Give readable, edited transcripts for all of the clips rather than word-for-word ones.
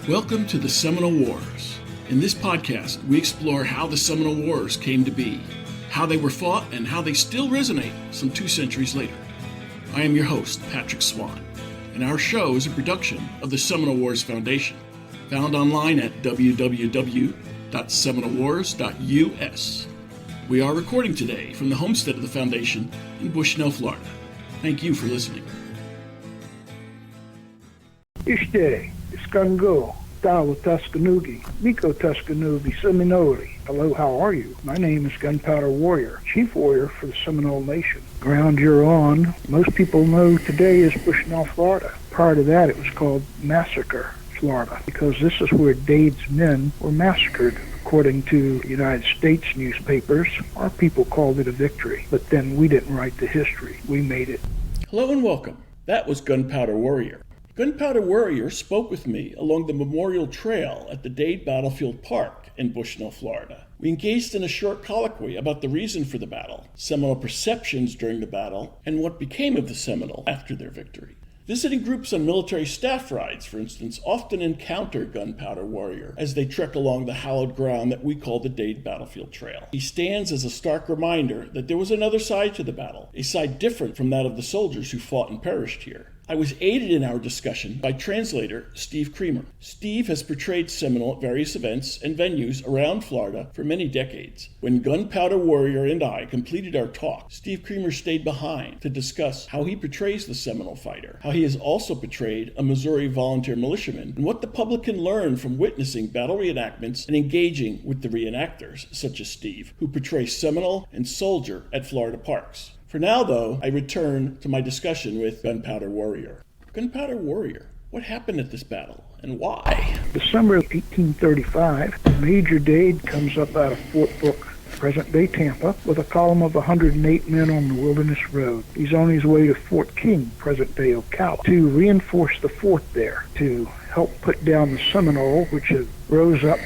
Welcome to the Seminole Wars. In this podcast, we explore how the Seminole Wars came to be, how they were fought, and how they still resonate some 2 centuries later. I am your host, Patrick Swan, and our show is a production of the Seminole Wars Foundation, found online at www.seminolewars.us. We are recording today from the homestead of the Foundation in Bushnell, Florida. Thank you for listening. Ishte, Iskango, Dawa Tuscanoogie, Miko Tuscanoogie, Seminole. Hello, how are you? My name is Gunpowder Warrior, Chief Warrior for the Seminole Nation. Ground you're on, most people know today is Bushnell, Florida. Prior to that, it was called Massacre, Florida, because this is where Dade's men were massacred. According to United States newspapers, our people called it a victory, but then we didn't write the history. We made it. Hello and welcome. That was Gunpowder Warrior. Gunpowder Warrior spoke with me along the Memorial Trail at the Dade Battlefield Park in Bushnell, Florida. We engaged in a short colloquy about the reason for the battle, Seminole perceptions during the battle, and what became of the Seminole after their victory. Visiting groups on military staff rides, for instance, often encounter Gunpowder Warrior as they trek along the hallowed ground that we call the Dade Battlefield Trail. He stands as a stark reminder that there was another side to the battle, a side different from that of the soldiers who fought and perished here. I was aided in our discussion by translator Steve Creamer. Steve has portrayed Seminole at various events and venues around Florida for many decades. When Gunpowder Warrior and I completed our talk, Steve Creamer stayed behind to discuss how he portrays the Seminole fighter, how he has also portrayed a Missouri volunteer militiaman, and what the public can learn from witnessing battle reenactments and engaging with the reenactors, such as Steve, who portray Seminole and Soldier at Florida parks. For now, though, I return to my discussion with Gunpowder Warrior. Gunpowder Warrior, what happened at this battle, and why? December of 1835, Major Dade comes up out of Fort Brooke, present-day Tampa, with a column of 108 men on the Wilderness Road. He's on his way to Fort King, present-day Ocala, to reinforce the fort there, to help put down the Seminole, which had rose up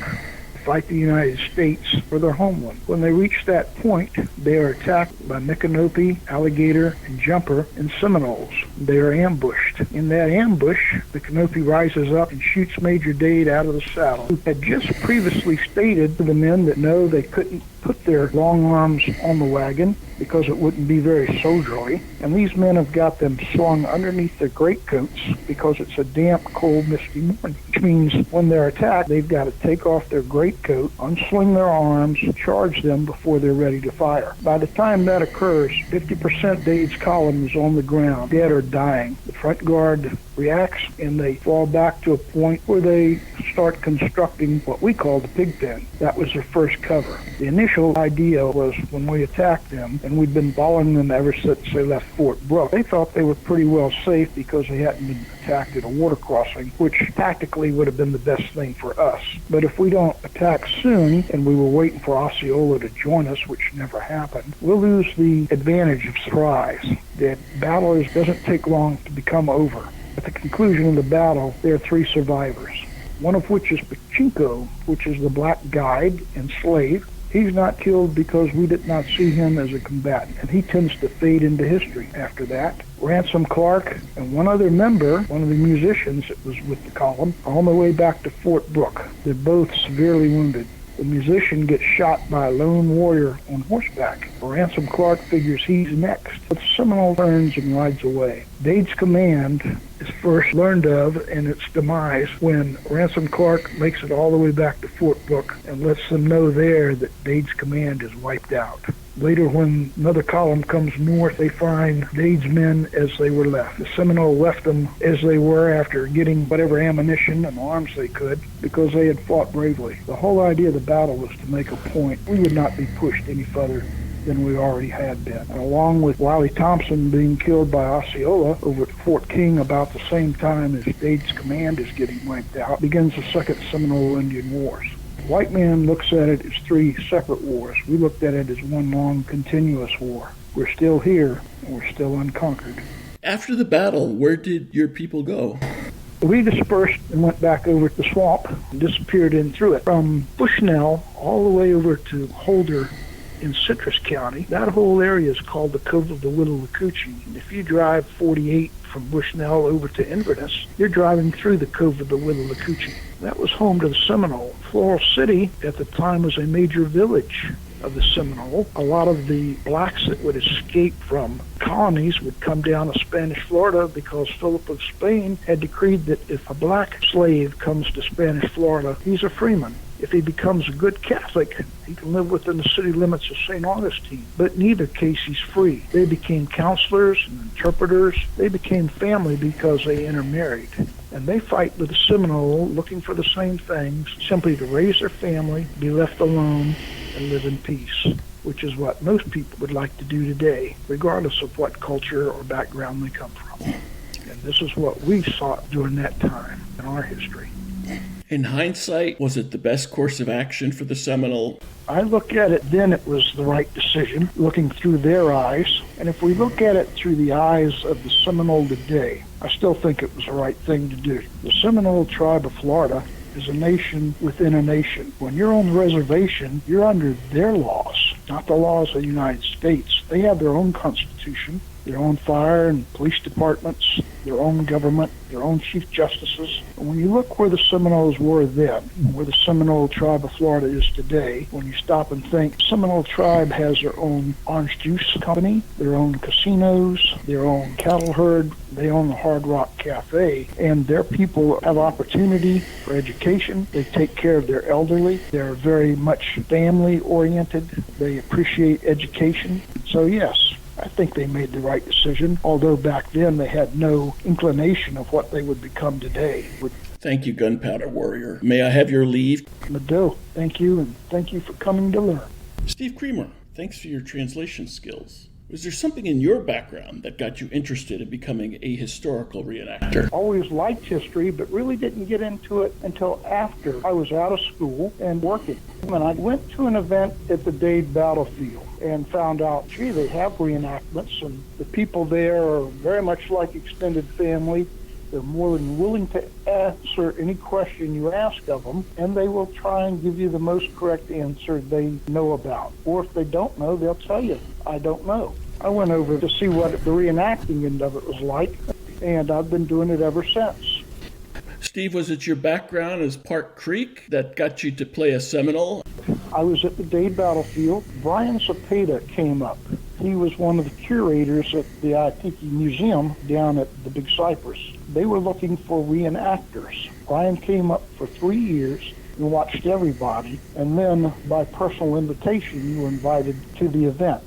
fight the United States for their homeland. When they reach that point, they are attacked by Micanopy, Alligator, and Jumper, and Seminoles. They are ambushed. In that ambush, the Canopy rises up and shoots Major Dade out of the saddle, who had just previously stated to the men that no, they couldn't put their long arms on the wagon because it wouldn't be very soldierly. And these men have got them slung underneath their greatcoats because it's a damp, cold, misty morning, which means when they're attacked, they've got to take off their greatcoat, unsling their arms, charge them before they're ready to fire. By the time that occurs, 50% Dade's column is on the ground, dead or dying. The front guard reacts and they fall back to a point where they start constructing what we call the pig pen. That was their first cover. The initial idea was when we attacked them, and we'd been following them ever since they left Fort Brooke, they thought they were pretty well safe because they hadn't been attacked at a water crossing, which tactically would have been the best thing for us. But if we don't attack soon, and we were waiting for Osceola to join us, which never happened, we'll lose the advantage of surprise. The battle doesn't take long to become over. At the conclusion of the battle, there are 3 survivors, one of which is Pachinko, which is the black guide and slave. He's not killed because we did not see him as a combatant, and he tends to fade into history after that. Ransom Clark and one other member, one of the musicians that was with the column, are on their way back to Fort Brooke. They're both severely wounded. The musician gets shot by a lone warrior on horseback. Ransom Clark figures he's next, but the Seminole turns and rides away. Dade's command is first learned of and its demise when Ransom Clark makes it all the way back to Fort Brooke and lets them know there that Dade's command is wiped out. Later, when another column comes north, they find Dade's men as they were left. The Seminole left them as they were after getting whatever ammunition and arms they could because they had fought bravely. The whole idea of the battle was to make a point. We would not be pushed any further than we already had been. And along with Wiley Thompson being killed by Osceola over at Fort King about the same time as Dade's command is getting wiped out, begins the Second Seminole Indian Wars. The white man looks at it as 3 separate wars. We looked at it as one long, continuous war. We're still here, and we're still unconquered. After the battle, where did your people go? We dispersed and went back over the swamp and disappeared in through it. From Bushnell all the way over to Holder in Citrus County, that whole area is called the Cove of the Little Lacoochee. If you drive 48 from Bushnell over to Inverness, you're driving through the Cove of the Withlacoochee. That was home to the Seminole. Floral City at the time was a major village of the Seminole. A lot of the blacks that would escape from colonies would come down to Spanish Florida because Philip of Spain had decreed that if a black slave comes to Spanish Florida, he's a freeman. If he becomes a good Catholic, he can live within the city limits of St. Augustine. But in either case, he's free. They became counselors and interpreters. They became family because they intermarried. And they fight with the Seminole, looking for the same things, simply to raise their family, be left alone, and live in peace, which is what most people would like to do today, regardless of what culture or background they come from. And this is what we sought during that time in our history. In hindsight, was it the best course of action for the Seminole? I look at it then it was the right decision, looking through their eyes. And if we look at it through the eyes of the Seminole today, I still think it was the right thing to do. The Seminole tribe of Florida is a nation within a nation. When you're on the reservation, you're under their laws, not the laws of the United States. They have their own constitution, their own fire and police departments, their own government, their own chief justices. And when you look where the Seminoles were then, where the Seminole tribe of Florida is today, when you stop and think, Seminole tribe has their own orange juice company, their own casinos, their own cattle herd, they own the Hard Rock Cafe, and their people have opportunity for education. They take care of their elderly. They're very much family-oriented. They appreciate education. So yes, I think they made the right decision, although back then they had no inclination of what they would become today. Thank you, Gunpowder Warrior. May I have your leave? Mado, thank you, and thank you for coming to learn. Steve Creamer, thanks for your translation skills. Was there something in your background that got you interested in becoming a historical reenactor? Always liked history, but really didn't get into it until after I was out of school and working. When I went to an event at the Dade Battlefield and found out, gee, they have reenactments, and the people there are very much like extended family. They're more than willing to answer any question you ask of them, and they will try and give you the most correct answer they know about. Or if they don't know, they'll tell you, I don't know. I went over to see what the reenacting end of it was like, and I've been doing it ever since. Steve, was it your background as Park Creek that got you to play a Seminole? I was at the Dade Battlefield. Brian Cepeda came up. He was one of the curators at the Aitiki Museum down at the Big Cypress. They were looking for reenactors. Brian came up for 3 years and watched everybody, and then by personal invitation you were invited to the event.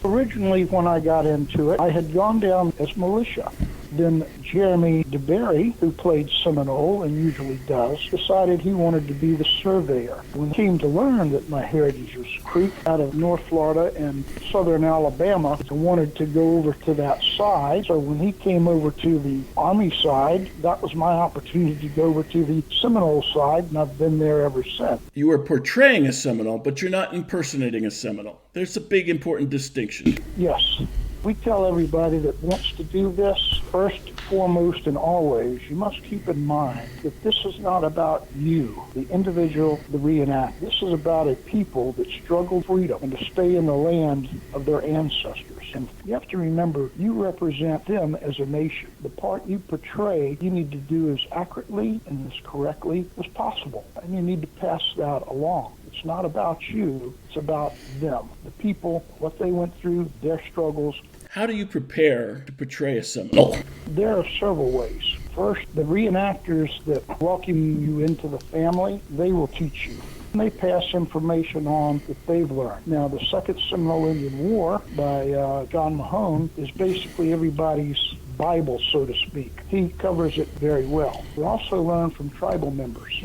Originally, when I got into it, I had gone down as militia. Then Jeremy DeBerry, who played Seminole and usually does, decided he wanted to be the surveyor. When he came to learn that my heritage was Creek out of North Florida and southern Alabama, I wanted to go over to that side. So when he came over to the Army side, that was my opportunity to go over to the Seminole side, and I've been there ever since. You were portraying a Seminole, but you're not impersonating a Seminole. There's a big, important distinction. Yes. We tell everybody that wants to do this, first, foremost, and always, you must keep in mind that this is not about you, the individual, the reenact. This is about a people that struggled for freedom and to stay in the land of their ancestors. And you have to remember, you represent them as a nation. The part you portray, you need to do as accurately and as correctly as possible. And you need to pass that along. It's not about you, it's about them. The people, what they went through, their struggles. How do you prepare to portray a Seminole? There are several ways. First, the reenactors that welcome you into the family, they will teach you. They pass information on that they've learned. Now, the Second Seminole Indian War by John Mahone is basically everybody's Bible, so to speak. He covers it very well. We also learn from tribal members,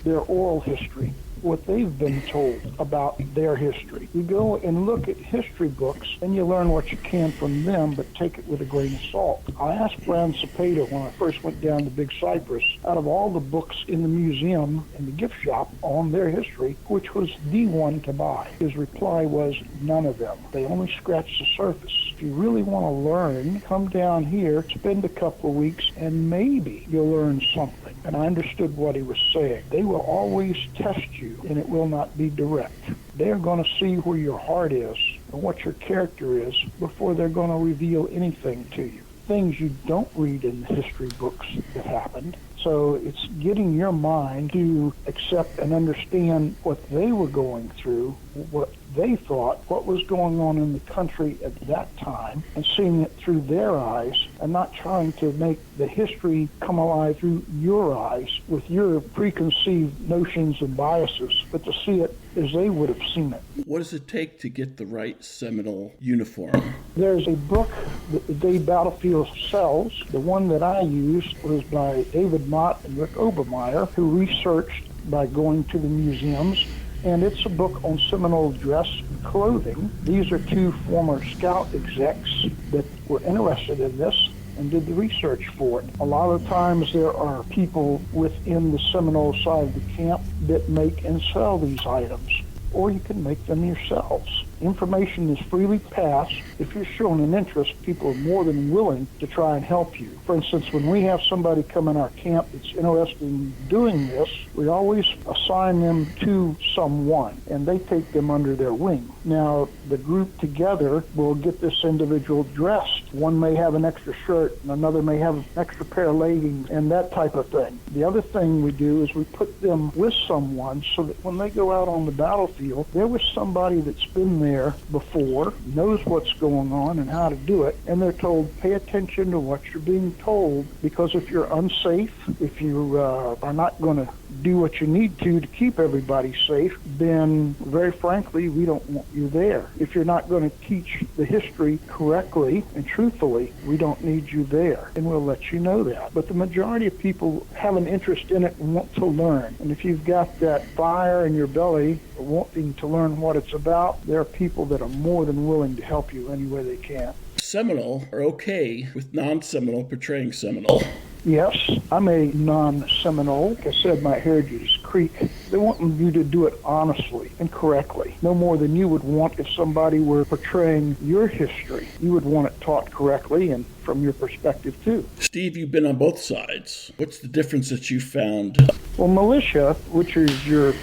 their oral history, what they've been told about their history. You go and look at history books, and you learn what you can from them, but take it with a grain of salt. I asked Brian Cepeda when I first went down to Big Cypress, out of all the books in the museum and the gift shop on their history, which was the one to buy. His reply was, none of them. They only scratch the surface. If you really want to learn, come down here, spend a couple of weeks, and maybe you'll learn something. And I understood what he was saying. They will always test you, and it will not be direct. They're going to see where your heart is and what your character is before they're going to reveal anything to you. things you don't read in the history books that happened. So it's getting your mind to accept and understand what they were going through, what they thought, what was going on in the country at that time, and seeing it through their eyes, and not trying to make the history come alive through your eyes with your preconceived notions and biases, but to see it as they would have seen it. What does it take to get the right Seminole uniform? There's a book that the Dade Battlefield sells. The one that I used was by David Mott and Rick Obermeyer, who researched by going to the museums, and it's a book on Seminole dress and clothing. These are two former scout execs that were interested in this and did the research for it. A lot of times there are people within the Seminole side of the camp that make and sell these items, or you can make them yourselves. Information is freely passed. If you're showing an interest, people are more than willing to try and help you. For instance, when we have somebody come in our camp that's interested in doing this, we always assign them to someone, and they take them under their wing. Now, the group together will get this individual dressed. One may have an extra shirt, and another may have an extra pair of leggings, and that type of thing. The other thing we do is we put them with someone so that when they go out on the battlefield, there was somebody that's been there before, knows what's going on and how to do it, and they're told, pay attention to what you're being told, because if you're unsafe, if you are not going to do what you need to keep everybody safe, then very frankly, we don't want you there. If you're not going to teach the history correctly and truthfully, we don't need you there, and we'll let you know that. But the majority of people have an interest in it and want to learn. And if you've got that fire in your belly wanting to learn what it's about, there are people that are more than willing to help you any way they can. Seminole are okay with non-Seminole portraying Seminole. Yes, I'm a non-Seminole. Like I said, my heritage is Creek. They want you to do it honestly and correctly, no more than you would want if somebody were portraying your history. You would want it taught correctly and from your perspective, too. Steve, you've been on both sides. What's the difference that you found? Well, Militia, which is your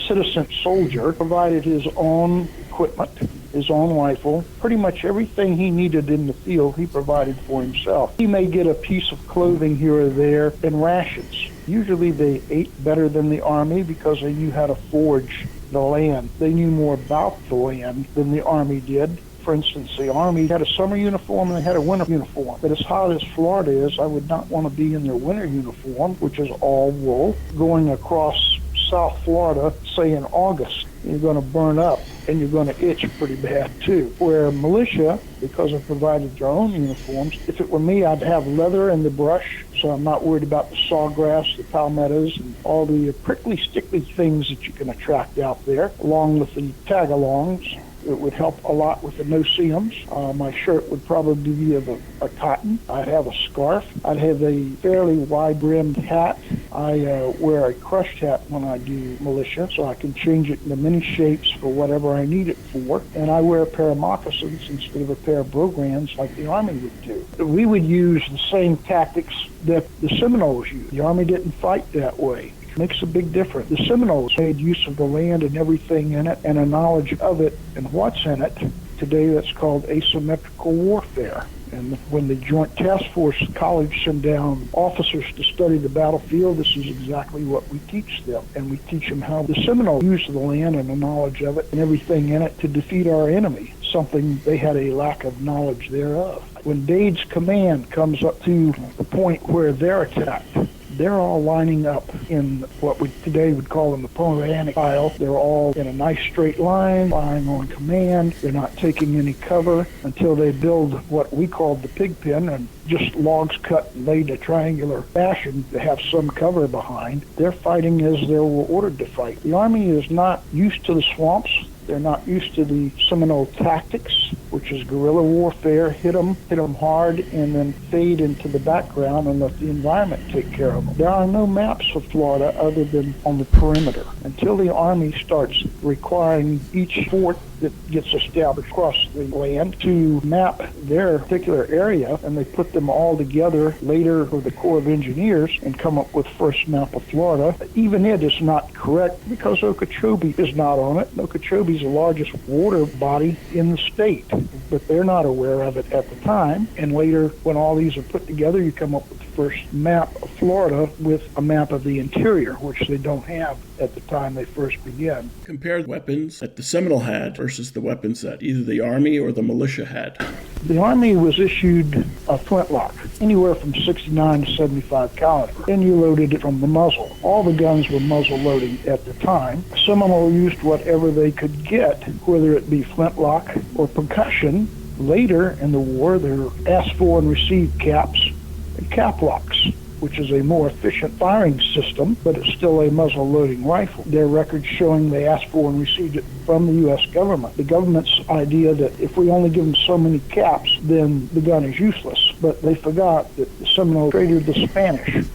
citizen soldier, provided his own equipment, his own rifle, pretty much everything he needed in the field he provided for himself. He may get a piece of clothing here or there and rations. Usually they ate better than the Army because they knew how to forage the land. They knew more about the land than the Army did. For instance, the Army had a summer uniform and they had a winter uniform. But as hot as Florida is, I would not want to be in their winter uniform, which is all wool, going across South Florida, say in August. You're going to burn up and you're going to itch pretty bad too. Where Militia, because I provided their own uniforms, if it were me, I'd have leather in the brush, so I'm not worried about the sawgrass, the palmettos, and all the prickly, stickly things that you can attract out there, along with the tagalongs. It would help a lot with the no-see-ums. My shirt would probably be of a cotton. I'd have a scarf. I'd have a fairly wide-brimmed hat. I wear a crushed hat when I do Militia, so I can change it into many shapes for whatever I need it for. And I wear a pair of moccasins instead of a pair of brograms like the Army would do. We would use the same tactics that the Seminoles used. The Army didn't fight that way. Makes a big difference. The Seminoles made use of the land and everything in it and a knowledge of it and what's in it. Today that's called asymmetrical warfare. And when the Joint Task Force College send down officers to study the battlefield, this is exactly what we teach them. And we teach them how the Seminoles used the land and the knowledge of it and everything in it to defeat our enemy, something they had a lack of knowledge thereof. When Dade's command comes up to the point where they're attacked, they're all lining up in what we today would call in the panoramic file. They're all in a nice straight line, firing on command. They're not taking any cover until they build what we called the pig pen, and just logs cut and laid in a triangular fashion to have some cover behind. They're fighting as they were ordered to fight. The Army is not used to the swamps. They're not used to the Seminole tactics, which is guerrilla warfare, hit them hard, and then fade into the background and let the environment take care of them. There are no maps of Florida other than on the perimeter. And until the Army starts requiring each fort that gets established across the land to map their particular area, and they put them all together later for the Corps of Engineers and come up with first map of Florida. Even it is not correct because Okeechobee is not on it. Okeechobee is the largest water body in the state, but they're not aware of it at the time. And later, when all these are put together, you come up with the first map of Florida with a map of the interior, which they don't have at the time they first began. Compare weapons that the Seminole had versus the weapons that either the Army or the militia had. The Army was issued a flintlock, anywhere from 69 to 75 caliber. Then you loaded it from the muzzle. All the guns were muzzle loading at the time. Seminole used whatever they could get, whether it be flintlock or percussion. Later in the war, there were asked for and received caps and caplocks, which is a more efficient firing system, but it's still a muzzle-loading rifle. There are records showing they asked for and received it from the U.S. government. The government's idea that if we only give them so many caps, then the gun is useless. But they forgot that the Seminole traded the Spanish.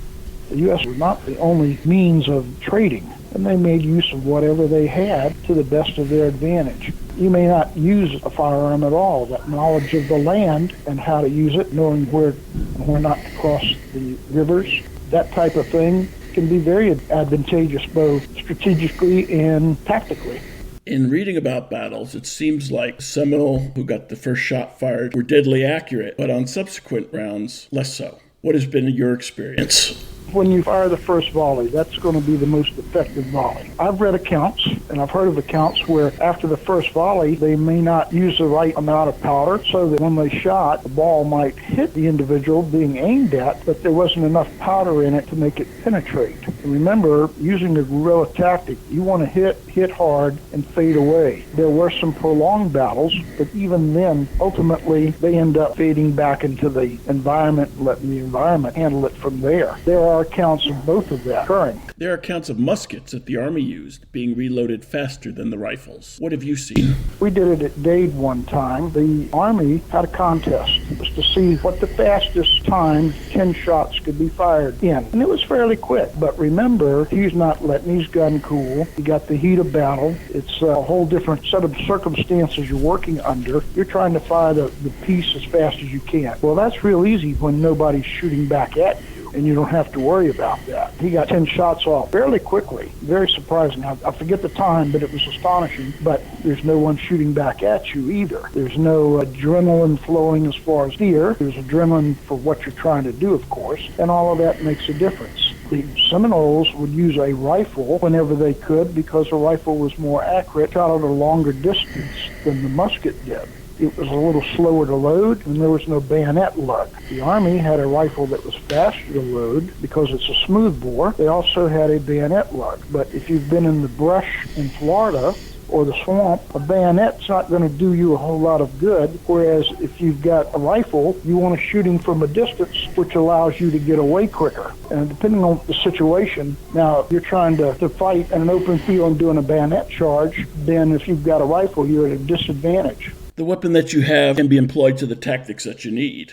The U.S. was not the only means of trading, and they made use of whatever they had to the best of their advantage. You may not use a firearm at all. That knowledge of the land and how to use it, knowing where and where not to cross the rivers, that type of thing can be very advantageous both strategically and tactically. In reading about battles, it seems like Seminole, who got the first shot fired, were deadly accurate, but on subsequent rounds, less so. What has been your experience? When you fire the first volley, that's going to be the most effective volley. I've read accounts, and I've heard of accounts where after the first volley, they may not use the right amount of powder, so that when they shot, the ball might hit the individual being aimed at, but there wasn't enough powder in it to make it penetrate. And remember, using the guerrilla tactic, you want to hit hard, and fade away. There were some prolonged battles, but even then, ultimately, they end up fading back into the environment, letting the environment handle it from there. There are accounts of both of that occurring. There are accounts of muskets that the Army used being reloaded faster than the rifles. What have you seen? We did it at Dade one time. The Army had a contest. It was to see what the fastest time 10 shots could be fired in. And it was fairly quick. But remember, he's not letting his gun cool. You got the heat of battle. It's a whole different set of circumstances you're working under. You're trying to fire the piece as fast as you can. Well, that's real easy when nobody's shooting back at you, and you don't have to worry about that. He got 10 shots off fairly quickly. Very surprising. I forget the time, but it was astonishing. But there's no one shooting back at you either. There's no adrenaline flowing as far as fear. There's adrenaline for what you're trying to do, of course, and all of that makes a difference. The Seminoles would use a rifle whenever they could because a rifle was more accurate, shot at a longer distance than the musket did. It was a little slower to load, and there was no bayonet lug. The Army had a rifle that was faster to load because it's a smooth bore. They also had a bayonet lug. But if you've been in the brush in Florida or the swamp, a bayonet's not going to do you a whole lot of good, whereas if you've got a rifle, you want to shoot him from a distance, which allows you to get away quicker. And depending on the situation, now if you're trying to fight in an open field and doing a bayonet charge, then if you've got a rifle, you're at a disadvantage. The weapon that you have can be employed to the tactics that you need.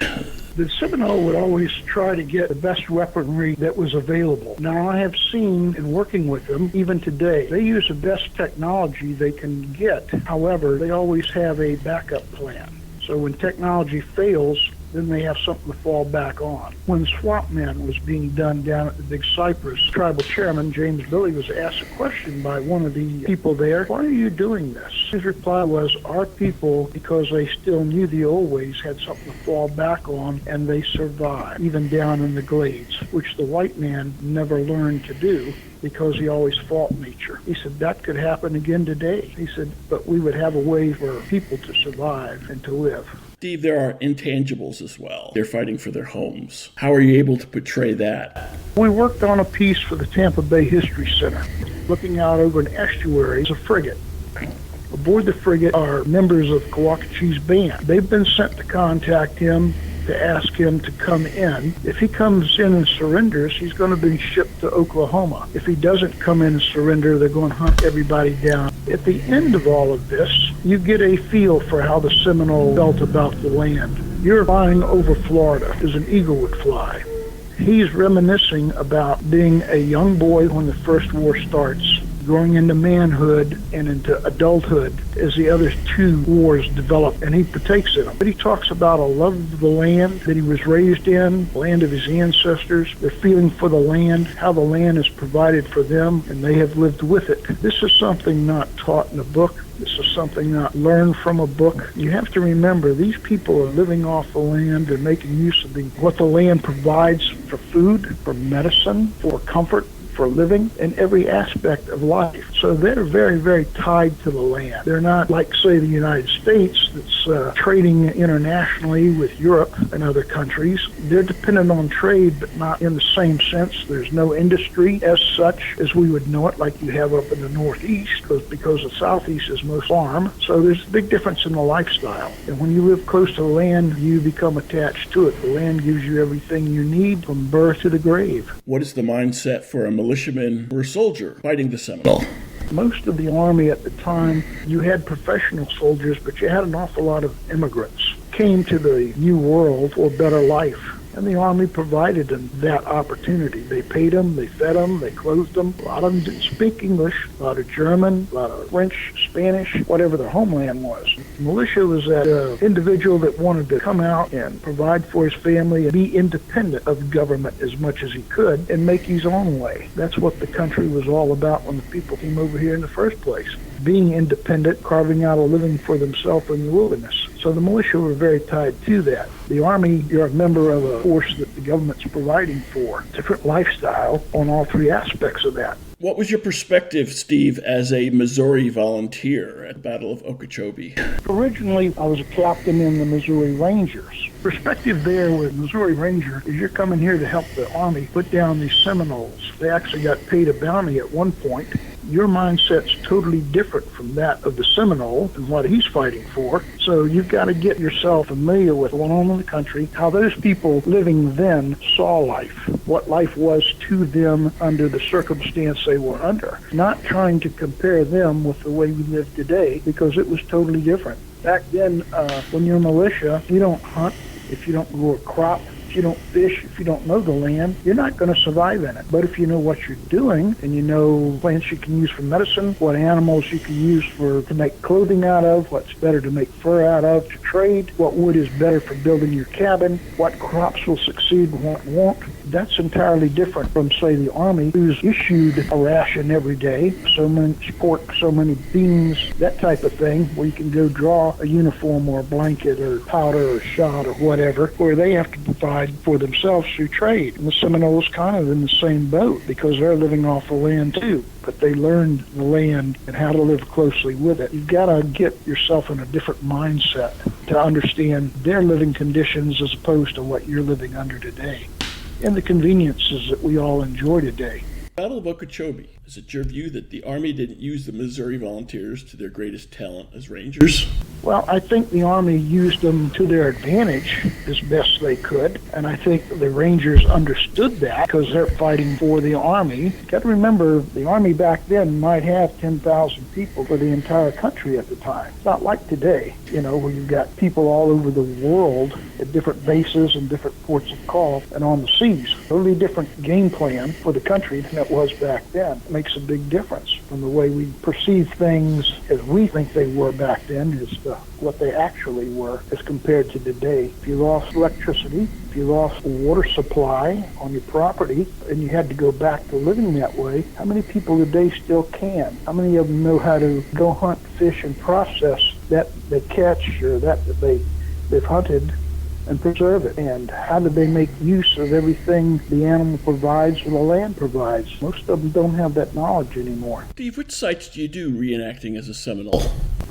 The Seminole would always try to get the best weaponry that was available. Now, I have seen in working with them, even today, they use the best technology they can get. However, they always have a backup plan. So when technology fails, then they have something to fall back on. When Swamp Man was being done down at the Big Cypress, tribal chairman James Billy was asked a question by one of the people there, "Why are you doing this?" His reply was, "Our people, because they still knew the old ways, had something to fall back on, and they survived, even down in the glades, which the white man never learned to do because he always fought nature." He said, "That could happen again today." He said, "But we would have a way for people to survive and to live." Steve, there are intangibles as well. They're fighting for their homes. How are you able to portray that? We worked on a piece for the Tampa Bay History Center. Looking out over an estuary is a frigate. Aboard the frigate are members of Colloquy's band. They've been sent to contact him to ask him to come in. If he comes in and surrenders, he's going to be shipped to Oklahoma. If he doesn't come in and surrender, they're going to hunt everybody down. At the end of all of this, you get a feel for how the Seminole felt about the land. You're flying over Florida as an eagle would fly. He's reminiscing about being a young boy when the first war starts, growing into manhood and into adulthood as the other two wars develop, and he partakes in them. But he talks about a love of the land that he was raised in, the land of his ancestors, their feeling for the land, how the land is provided for them, and they have lived with it. This is something not taught in a book. This is something not learned from a book. You have to remember, these people are living off the land. They're making use of what the land provides for food, for medicine, for comfort, for living, in every aspect of life. So they're very, very tied to the land. They're not like, say, the United States that's trading internationally with Europe and other countries. They're dependent on trade, but not in the same sense. There's no industry as such as we would know it, like you have up in the Northeast, because the Southeast is most farm. So there's a big difference in the lifestyle. And when you live close to the land, you become attached to it. The land gives you everything you need from birth to the grave. What is the mindset for a militiaman or a soldier fighting the Seminole? Most of the Army at the time, you had professional soldiers, but you had an awful lot of immigrants. Came to the New World for a better life. And the Army provided them that opportunity. They paid them, they fed them, they clothed them. A lot of them didn't speak English, a lot of German, a lot of French, Spanish, whatever their homeland was. Militia was that individual that wanted to come out and provide for his family and be independent of government as much as he could and make his own way. That's what the country was all about when the people came over here in the first place. Being independent, carving out a living for themselves in the wilderness. So the militia were very tied to that. The Army, you're a member of a force that the government's providing for. Different lifestyle on all three aspects of that. What was your perspective, Steve, as a Missouri volunteer at the Battle of Okeechobee? Originally, I was a captain in the Missouri Rangers. Perspective there with Missouri Ranger is you're coming here to help the Army put down these Seminoles. They actually got paid a bounty at one point. Your mindset's totally different from that of the Seminole and what he's fighting for. So you've got to get yourself familiar with what's going on in the country, how those people living then saw life, what life was to them under the circumstance they were under. Not trying to compare them with the way we live today, because it was totally different. Back then, when you're militia, if you don't hunt, if you don't grow a crop, if you don't fish, if you don't know the land, you're not going to survive in it. But if you know what you're doing and you know plants you can use for medicine, what animals you can use to make clothing out of, what's better to make fur out of, to trade, what wood is better for building your cabin, what crops will succeed and what won't, that's entirely different from, say, the Army, who's issued a ration every day, so much pork, so many beans, that type of thing, where you can go draw a uniform or a blanket or powder or shot or whatever, where they have to provide for themselves through trade. And the Seminoles kind of in the same boat, because they're living off the land too. But they learned the land and how to live closely with it. You've got to get yourself in a different mindset to understand their living conditions as opposed to what you're living under today, and the conveniences that we all enjoy today. Battle of Okeechobee. Is it your view that the Army didn't use the Missouri Volunteers to their greatest talent as Rangers? Well, I think the Army used them to their advantage as best they could, and I think the Rangers understood that because they're fighting for the Army. You got to remember, the Army back then might have 10,000 people for the entire country at the time. It's not like today, where you've got people all over the world at different bases and different ports of call and on the seas. Totally different game plan for the country than it was back then. It makes a big difference from the way we perceive things as we think they were back then as what they actually were as compared to today. If you lost electricity, if you lost water supply on your property, and you had to go back to living that way, how many people today still can? How many of them know how to go hunt, fish, and process that they catch or that they've hunted and preserve it? And how do they make use of everything the animal provides or the land provides? Most of them don't have that knowledge anymore. Steve, which sites do you do reenacting as a Seminole?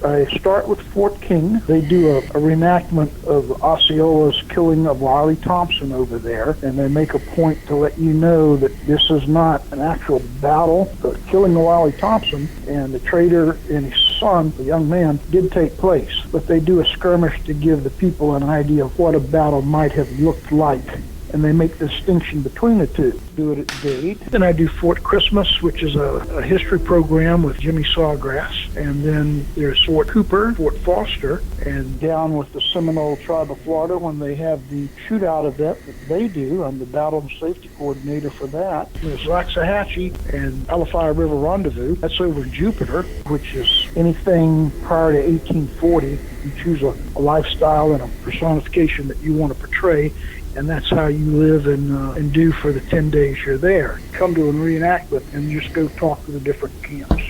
I start with Fort King. They do a reenactment of Osceola's killing of Wiley Thompson over there, and they make a point to let you know that this is not an actual battle. The killing of Wiley Thompson and the traitor and his son, the young man, did take place, but they do a skirmish to give the people an idea of what a battle might have looked like, and they make the distinction between the two. do it at Dade. Then I do Fort Christmas, which is a history program with Jimmy Sawgrass. And then there's Fort Cooper, Fort Foster, and down with the Seminole tribe of Florida when they have the shootout event that they do. I'm the battle and safety coordinator for that. There's Waxahachie and Alafia River Rendezvous. That's over in Jupiter, which is anything prior to 1840. You choose a lifestyle and a personification that you want to portray, and that's how you live and do for the 10 days you're there. Come to a reenactment and just go talk to the different camps,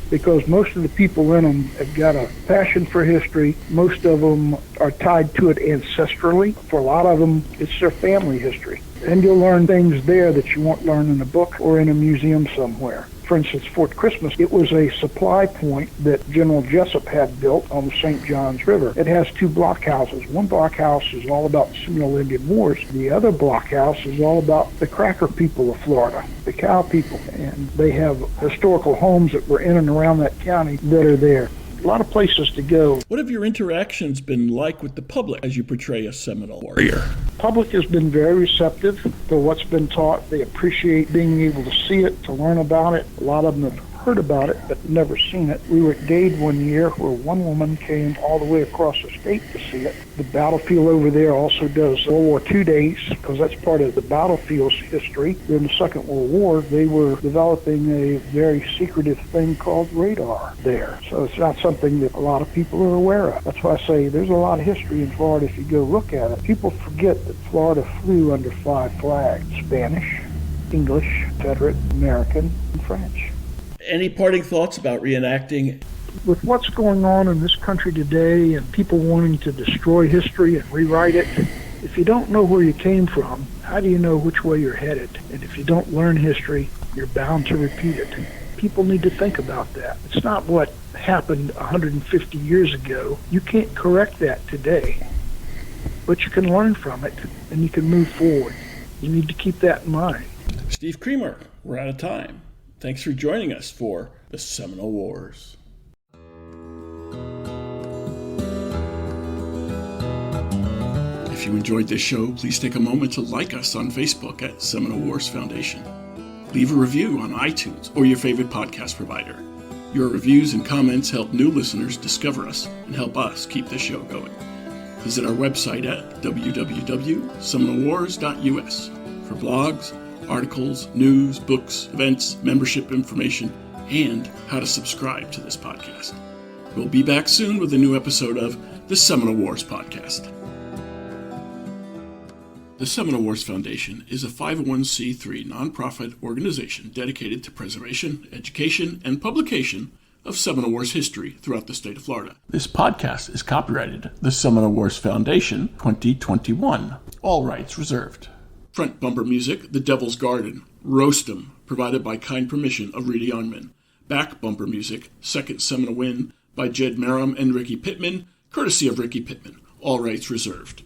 because most of the people in them have got a passion for history. Most of them are tied to it ancestrally. For a lot of them, it's their family history. And you'll learn things there that you won't learn in a book or in a museum somewhere. For instance, Fort Christmas, it was a supply point that General Jessup had built on the St. Johns River. It has two blockhouses. One blockhouse is all about the Seminole Indian Wars. The other blockhouse is all about the Cracker people of Florida, the cow people. And they have historical homes that were in and around that county that are there. A lot of places to go. What have your interactions been like with the public as you portray a Seminole warrior? Public has been very receptive to what's been taught. They appreciate being able to see it, to learn about it. A lot of them have heard about it but never seen it. We were at Dade one year where one woman came all the way across the state to see it. The battlefield over there also does World War II days, because that's part of the battlefield's history. During the Second World War, they were developing a very secretive thing called radar there. So it's not something that a lot of people are aware of. That's why I say there's a lot of history in Florida if you go look at it. People forget that Florida flew under 5 flags: Spanish, English, Confederate, American, and French. Any parting thoughts about reenacting? With what's going on in this country today and people wanting to destroy history and rewrite it, if you don't know where you came from, how do you know which way you're headed? And if you don't learn history, you're bound to repeat it. People need to think about that. It's not what happened 150 years ago. You can't correct that today, but you can learn from it and you can move forward. You need to keep that in mind. Steve Creamer, we're out of time. Thanks for joining us for the Seminole Wars. If you enjoyed this show, please take a moment to like us on Facebook at Seminole Wars Foundation. Leave a review on iTunes or your favorite podcast provider. Your reviews and comments help new listeners discover us and help us keep the show going. Visit our website at www.seminolewars.us for blogs, articles, news, books, events, membership information, and how to subscribe to this podcast. We'll be back soon with a new episode of the Seminole Wars Podcast. The Seminole Wars Foundation is a 501c3 nonprofit organization dedicated to preservation, education, and publication of Seminole Wars history throughout the state of Florida. This podcast is copyrighted the Seminole Wars Foundation 2021. All rights reserved. Front bumper music, The Devil's Garden, Roast 'em, provided by kind permission of Reedy Youngman. Back bumper music, Second Seminole Win, by Jed Merrim and Ricky Pittman, courtesy of Ricky Pittman. All rights reserved.